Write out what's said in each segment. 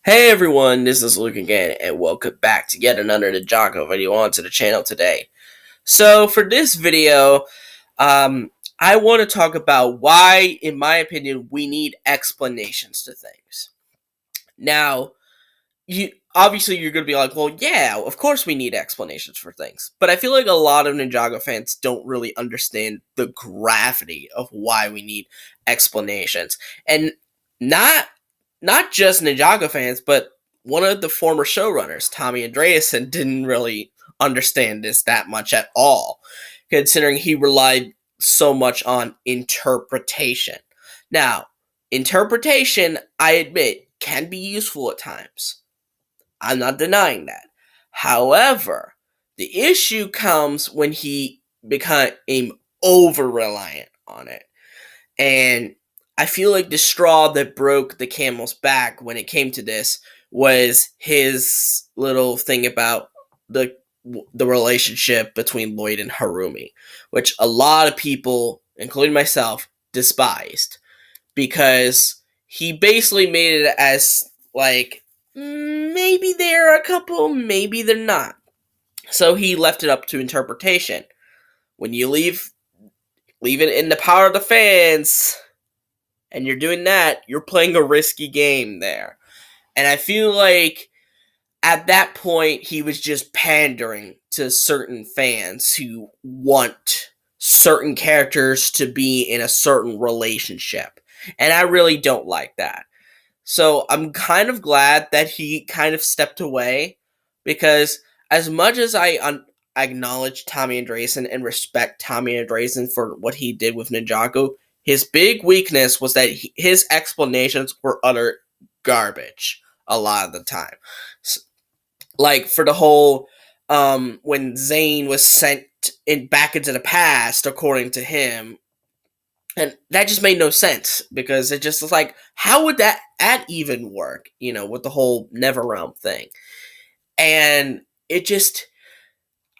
Hey everyone, this is Luke again, and welcome back to yet another Ninjago video onto the channel today. So for this video, I want to talk about why, in my opinion, we need explanations to things. Now, you're going to be like, well, yeah, of course we need explanations for things. But I feel like a lot of Ninjago fans don't really understand the gravity of why we need explanations. And not not just Ninjago fans, but one of the former showrunners, Tommy Andreasen, didn't really understand this that much at all, considering he relied so much on interpretation. Now, interpretation, I admit, can be useful at times. I'm not denying that. However, the issue comes when he became over reliant on it. And I feel like the straw that broke the camel's back when it came to this was his little thing about the the relationship between Lloyd and Harumi, which a lot of people, including myself, despised because he basically made it as like maybe they're a couple, maybe they're not. So he left it up to interpretation. When you leave it in the power of the fans, and you're doing that, you're playing a risky game there. And I feel like at that point, he was just pandering to certain fans who want certain characters to be in a certain relationship. And I really don't like that. So I'm kind of glad that he kind of stepped away because as much as I acknowledge Tommy Andreasen and respect Tommy Andreasen for what he did with Ninjago, his big weakness was that his explanations were utter garbage a lot of the time. Like for the whole when Zane was sent back into the past, according to him, and that just made no sense because it just was like, how would that even work? With the whole Never Realm thing, and it just.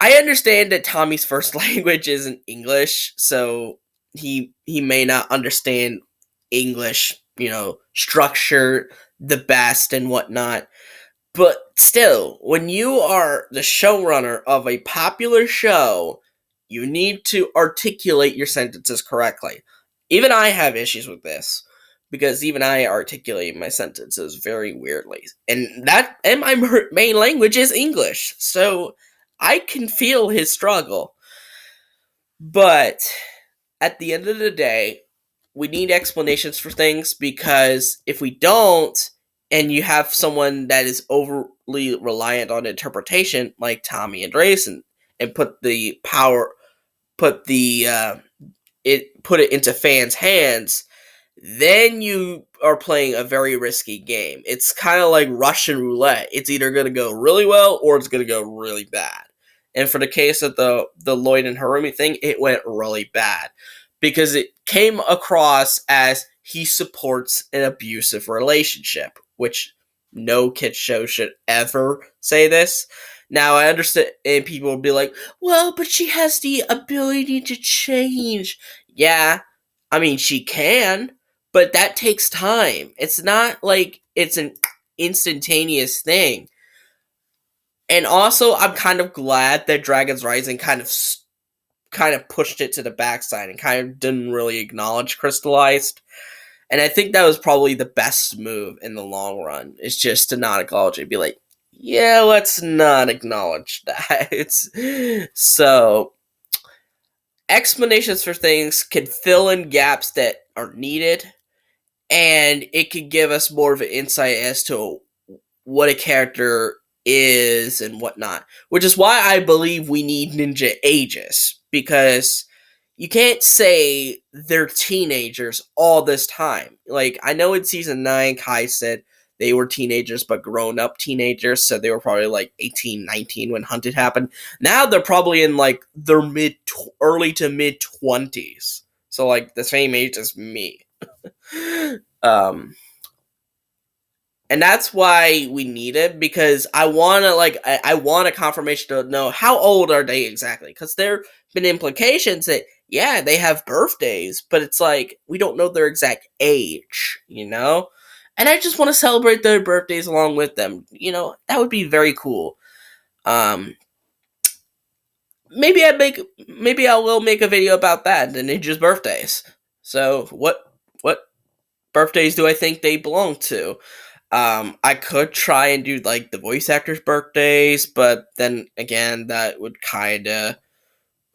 I understand that Tommy's first language isn't English, so he may not understand English, structure the best and whatnot. But still, when you are the showrunner of a popular show, you need to articulate your sentences correctly. Even I have issues with this because even I articulate my sentences very weirdly, and my main language is English, so I can feel his struggle. But at the end of the day, we need explanations for things because if we don't, and you have someone that is overly reliant on interpretation, like Tommy Andreasen, and put the put it into fans' hands, then you are playing a very risky game. It's kind of like Russian roulette. It's either going to go really well or it's going to go really bad. And for the case of the Lloyd and Harumi thing, it went really bad because it came across as he supports an abusive relationship, which no kid show should ever say this. Now, I understand, and people will be like, well, but she has the ability to change. Yeah, I mean, she can, but that takes time. It's not like it's an instantaneous thing. And also, I'm kind of glad that Dragon's Rising kind of pushed it to the backside and kind of didn't really acknowledge Crystallized. And I think that was probably the best move in the long run, is just to not acknowledge it. Be like, yeah, let's not acknowledge that. So, explanations for things can fill in gaps that are needed, and it could give us more of an insight as to what a character is and whatnot. Which is why I believe we need Ninja Aegis, because you can't say they're teenagers all this time. Like, I know in season 9, Kai said they were teenagers, but grown-up teenagers, so they were probably like 18, 19 when Hunted happened. Now they're probably in like their early to mid-20s. So like the same age as me. And that's why we need it, because I want to I want a confirmation to know how old are they exactly, because there have been implications that they have birthdays, but it's like we don't know their exact age, and I just want to celebrate their birthdays along with them. That would be very cool. Um, maybe I will make a video about that, the ninjas' birthdays. So what birthdays do I think they belong to? I could try and do like the voice actors' birthdays, but then again, that would kind of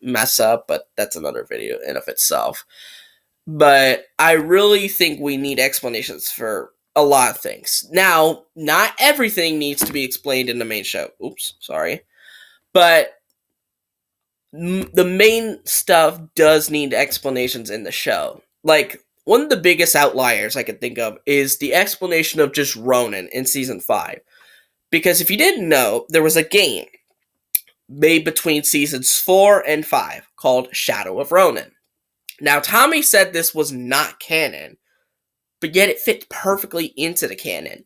mess up. But that's another video in of itself. But I really think we need explanations for a lot of things. Now, not everything needs to be explained in the main show. Oops, sorry. But the main stuff does need explanations in the show. Like, one of the biggest outliers I can think of is the explanation of just Ronin in season 5. Because if you didn't know, there was a game made between seasons 4 and 5 called Shadow of Ronin. Now, Tommy said this was not canon, but yet it fit perfectly into the canon.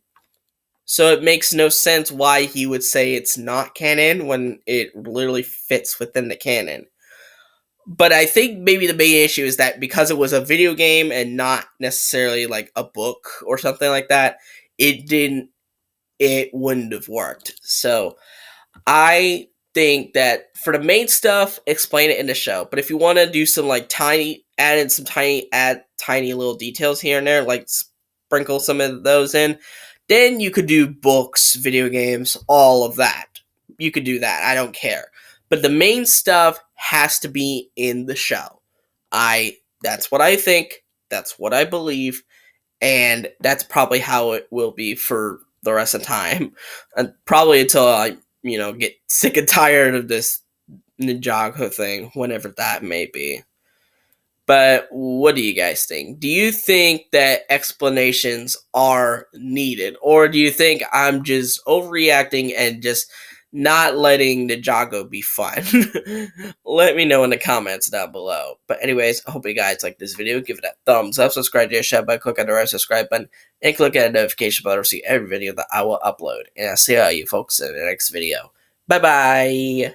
So it makes no sense why he would say it's not canon when it literally fits within the canon. But I think maybe the main issue is that because it was a video game and not necessarily like a book or something like that, it wouldn't have worked. So I think that for the main stuff, explain it in the show. But if you want to do some like add tiny little details here and there, like sprinkle some of those in, then you could do books, video games, all of that. You could do that. I don't care. But the main stuff has to be in the show. That's what I think. That's what I believe. And that's probably how it will be for the rest of the time. And probably until I, get sick and tired of this Ninjago thing, whenever that may be. But what do you guys think? Do you think that explanations are needed? Or do you think I'm just overreacting and just not letting Ninjago be fun? Let me know in the comments down below. But anyways, I hope you guys like this video. Give it a thumbs up, subscribe to the channel by clicking the red subscribe button, and click on the notification bell to see every video that I will upload. And I'll see all you folks in the next video. Bye-bye!